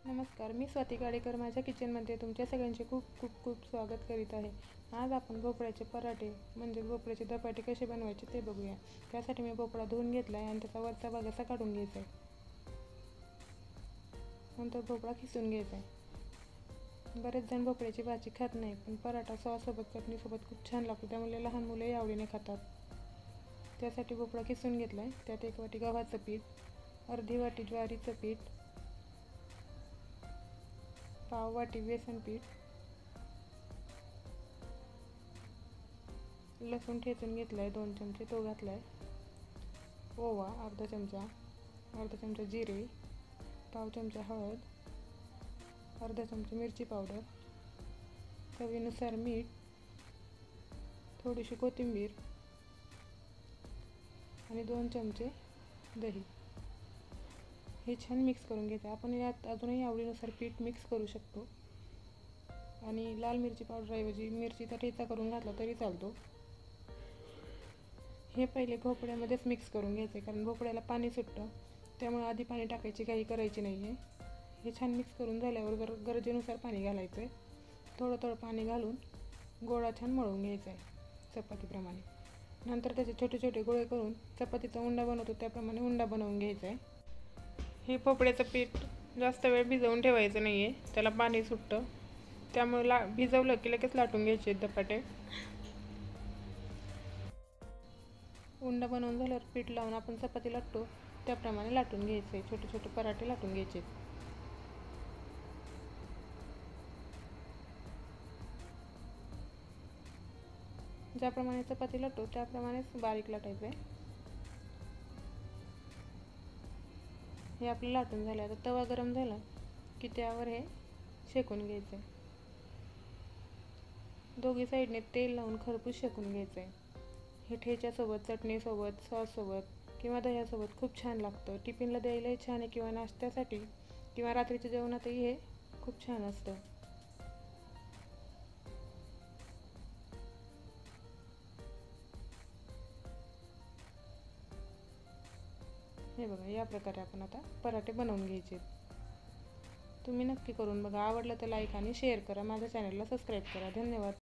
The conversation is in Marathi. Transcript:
नमस्कार, मी स्वाती गाडेकर माझ्या किचनमध्ये तुमच्या सगळ्यांचे खूप खूप खूप स्वागत करीत आहे। आज आपण भोपळ्याचे पराठे म्हणजे भोपळ्याचे धपाटे कसे बनवायचे ते बघूया। त्यासाठी मी भोपळा धुवून घेतला आहे आणि त्याचा वरचा भाग असा काढून घ्यायचा आहे। नंतर भोपळा खिसून घ्यायचा आहे। बरेच जण भोपळ्याची भाजी खात नाही, पण पराठा सॉससोबत चटणीसोबत खूप छान लागतो, त्यामुळे लहान मुलंही आवडीने खातात। त्यासाठी भोपळा खिसून घेतला आहे। त्यात 1 वाटी गव्हाचं पीठ, अर्धी वाटी ज्वारीचं पीठ, पाव वाटी बेसन पीठ, लसूण ठेचून घेतला आहे 2 चमचे तो घातला आहे, ओवा अर्धा चमचा जिरे, पाव चमचा हळद, अर्धा चमचा मिरची पावडर, चवीनुसार मीठ, थोडीशी कोथिंबीर आणि 2 चमचे दही। हे छान मिक्स करून घ्यायचं। आपण यात अजूनही आवडीनुसार पीठ मिक्स करू शकतो आणि लाल मिरची पावडर ऐवजी मिरचीचा ठेचा करून घातला तरी चालतो। हे पहिले भोपळ्यामध्येच मिक्स करून घ्यायचे, कारण भोपळ्याला पाणी सुटतं, त्यामुळे आधी पाणी टाकायची काही करायची नाही आहे। हे छान मिक्स करून झाल्यावर गरजेनुसार पाणी घालायचं आहे। थोडं थोडं पाणी घालून गोळा छान मळून घ्यायचा आहे चपातीप्रमाणे। नंतर त्याचे छोटे छोटे गोळे करून चपातीचा उंडा बनवतो त्याप्रमाणे उंडा बनवून घ्यायचा आहे। हे भोपळ्याचं पीठ जास्त वेळ भिजवून ठेवायचं नाही आहे, त्याला पाणी सुटतं, त्यामुळे भिजवलं की लगेच लाटून घ्यायचे धपाटे। उंडा बनवून झाल्यावर पीठ लावून आपण चपाती लाटतो त्याप्रमाणे लाटून घ्यायचे, छोटे छोटे पराठे लाटून घ्यायचे। ज्याप्रमाणे चपाती लाटतो त्याप्रमाणेच बारीक लाटायचं आहे। हे आपलं लाटून झालं। आता तवा गरम झाला की त्यावर हे शेकून घ्यायचं आहे। दोघी साईडने तेल लावून खरपूस शेकून घ्यायचं आहे। हे ठेच्यासोबत, चटणीसोबत, सॉससोबत किंवा दह्यासोबत खूप छान लागतं। टिफिनला द्यायलाही छान आहे किंवा नाश्त्यासाठी किंवा रात्रीच्या जेवणातही हे खूप छान असतं। हे बघा, या प्रकारे आपण आता पराठे बनवून घ्यायचे। तुम्ही नक्की करून बघा। आवडलं तर लाईक आणि शेअर करा। माझ्या चॅनलला सबस्क्राईब करा। धन्यवाद।